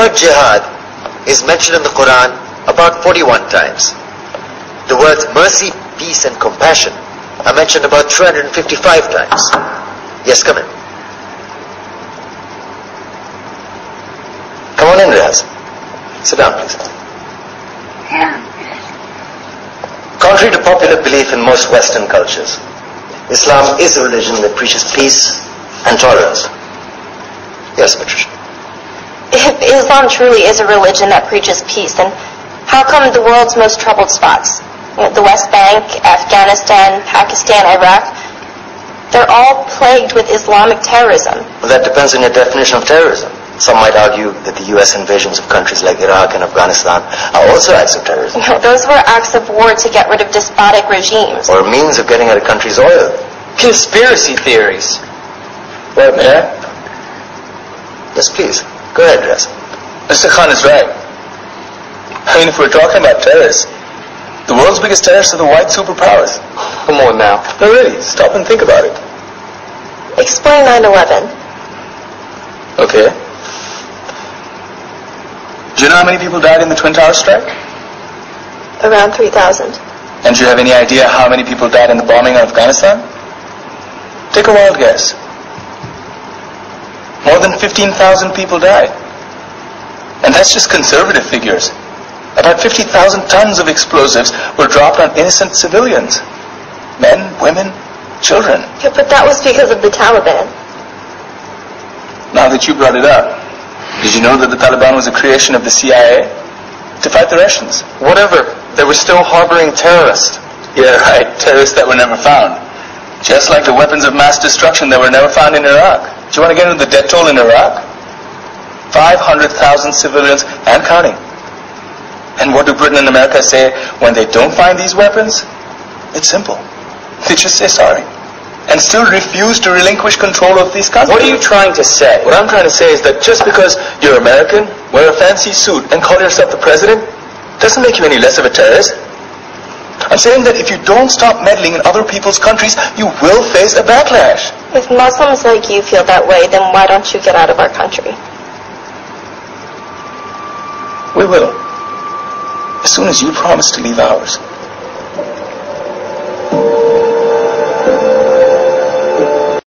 word jihad is mentioned in the Quran about 41 times. The words mercy, peace and compassion are mentioned about 355 times. Yes, come in. Come on in, Riaz. Sit down, please. Contrary to popular belief in most Western cultures, Islam is a religion that preaches peace and tolerance. Yes, Patricia. If Islam truly is a religion that preaches peace, then how come the world's most troubled spots, the West Bank, Afghanistan, Pakistan, Iraq, they're all plagued with Islamic terrorism? Well, that depends on your definition of terrorism. Some might argue that the U.S. invasions of countries like Iraq and Afghanistan are also acts of terrorism. No, those were acts of war to get rid of despotic regimes. Or means of getting at a country's oil. Conspiracy theories. Right, Mayor? Yes, please. Go ahead, Rez. Mr. Khan is right. I mean, if we're talking about terrorists, the world's biggest terrorists are the white superpowers. Come on now. No, really, stop and think about it. Explain 9/11. Okay. Do you know how many people died in the Twin Towers strike? Around 3,000. And do you have any idea how many people died in the bombing of Afghanistan? Take a wild guess. More than 15,000 people died. And that's just conservative figures. About 50,000 tons of explosives were dropped on innocent civilians. Men, women, children. Yeah, but that was because of the Taliban. Now that you brought it up, did you know that the Taliban was a creation of the CIA to fight the Russians? Whatever. They were still harboring terrorists. Yeah, right. Terrorists that were never found. Just like the weapons of mass destruction that were never found in Iraq. Do you want to get into the death toll in Iraq? 500,000 civilians and counting. And what do Britain and America say when they don't find these weapons? It's simple. They just say sorry. And still refuse to relinquish control of these countries. What are you trying to say? What I'm trying to say is that just because you're American, wear a fancy suit, and call yourself the president, doesn't make you any less of a terrorist. I'm saying that if you don't stop meddling in other people's countries, you will face a backlash. If Muslims like you feel that way, then why don't you get out of our country? We will. As soon as you promise to leave ours.